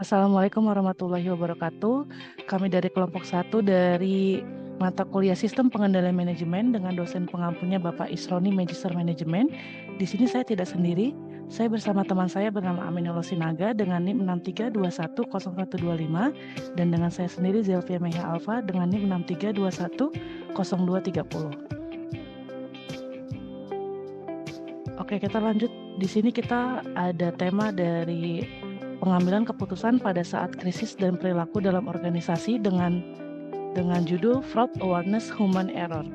Assalamualaikum warahmatullahi wabarakatuh. Kami dari kelompok 1 dari mata kuliah Sistem Pengendalian Manajemen dengan dosen pengampunya Bapak Isroni Magister Manajemen. Di sini saya tidak sendiri. Saya bersama teman saya bernama Aminullah Sinaga dengan NIM 63210125 dan dengan saya sendiri Zelvia Meha Alfa dengan NIM 63210230. Oke, kita lanjut. Di sini kita ada tema dari pengambilan keputusan pada saat krisis dan perilaku dalam organisasi dengan judul Fraud Awareness Human Error.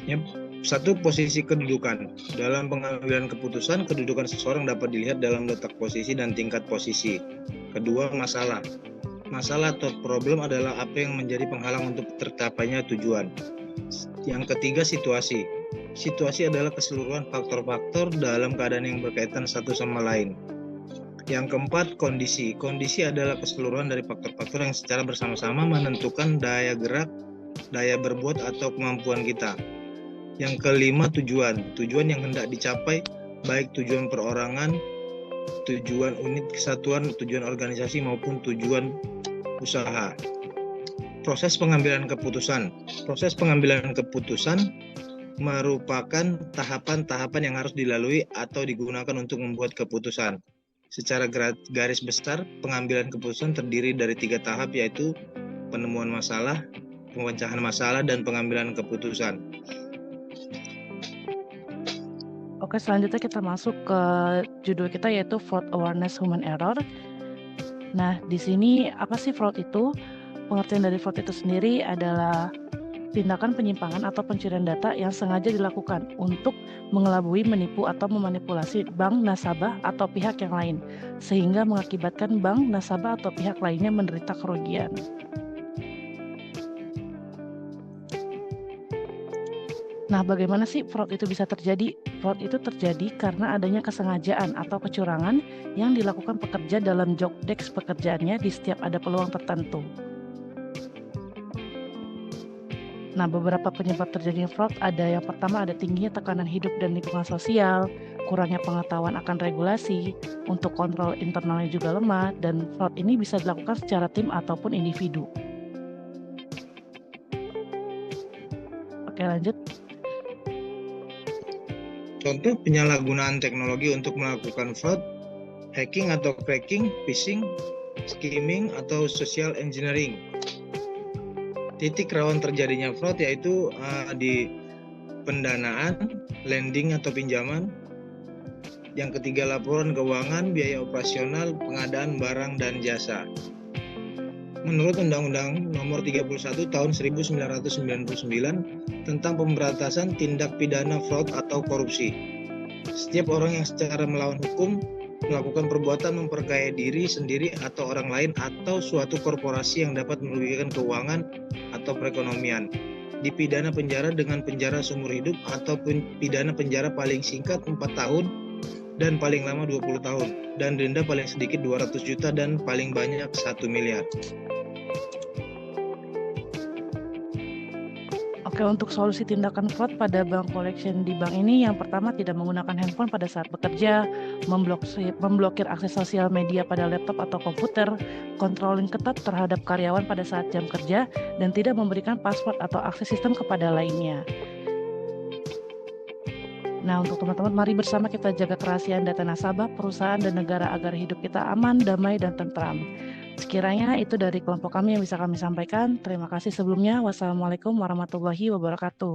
Yep. Satu, posisi kedudukan. Dalam pengambilan keputusan, kedudukan seseorang dapat dilihat dalam letak posisi dan tingkat posisi. Kedua, masalah. Masalah atau problem adalah apa yang menjadi penghalang untuk tercapainya tujuan. Yang ketiga, situasi. Situasi adalah keseluruhan faktor-faktor dalam keadaan yang berkaitan satu sama lain. Yang keempat, kondisi. Kondisi adalah keseluruhan dari faktor-faktor yang secara bersama-sama menentukan daya gerak, daya berbuat atau kemampuan kita. Yang kelima, tujuan. Tujuan yang hendak dicapai, baik tujuan perorangan, tujuan unit kesatuan, tujuan organisasi maupun tujuan usaha. Proses pengambilan keputusan. Proses pengambilan keputusan merupakan tahapan-tahapan yang harus dilalui atau digunakan untuk membuat keputusan. Secara garis besar, pengambilan keputusan terdiri dari 3 tahap, yaitu penemuan masalah, pemecahan masalah, dan pengambilan keputusan. Oke, selanjutnya kita masuk ke judul kita yaitu Fraud Awareness Human Error. Nah, di sini apa sih fraud itu? Pengertian dari fraud itu sendiri adalah tindakan penyimpangan atau pencurian data yang sengaja dilakukan untuk mengelabui, menipu, atau memanipulasi bank, nasabah, atau pihak yang lain, sehingga mengakibatkan bank, nasabah, atau pihak lainnya menderita kerugian. Nah, bagaimana sih fraud itu bisa terjadi? Fraud itu terjadi karena adanya kesengajaan atau kecurangan yang dilakukan pekerja dalam job desk pekerjaannya di setiap ada peluang tertentu. Nah, beberapa penyebab terjadinya fraud ada yang pertama ada tingginya tekanan hidup dan lingkungan sosial, kurangnya pengetahuan akan regulasi, untuk kontrol internalnya juga lemah, dan fraud ini bisa dilakukan secara tim ataupun individu. Oke, lanjut. Contoh penyalahgunaan teknologi untuk melakukan fraud, hacking atau cracking, phishing, skimming, atau social engineering. Titik rawan terjadinya fraud yaitu di pendanaan, lending atau pinjaman. Yang ketiga, laporan keuangan, biaya operasional, pengadaan barang dan jasa. Menurut Undang-Undang Nomor 31 Tahun 1999 tentang pemberantasan tindak pidana fraud atau korupsi, setiap orang yang secara melawan hukum melakukan perbuatan memperkaya diri sendiri atau orang lain atau suatu korporasi yang dapat merugikan keuangan atau perekonomian dipidana penjara dengan penjara seumur hidup atau pidana penjara paling singkat 4 tahun dan paling lama 20 tahun dan denda paling sedikit 200 juta dan paling banyak 1 miliar. Oke, untuk solusi tindakan fraud pada bank collection di bank ini, yang pertama tidak menggunakan handphone pada saat bekerja, memblokir akses sosial media pada laptop atau komputer, controlling ketat terhadap karyawan pada saat jam kerja, dan tidak memberikan password atau akses sistem kepada lainnya. Nah, untuk teman-teman, mari bersama kita jaga kerahasiaan data nasabah, perusahaan, dan negara agar hidup kita aman, damai, dan tentram. Sekiranya itu dari kelompok kami yang bisa kami sampaikan. Terima kasih sebelumnya. Wassalamualaikum warahmatullahi wabarakatuh.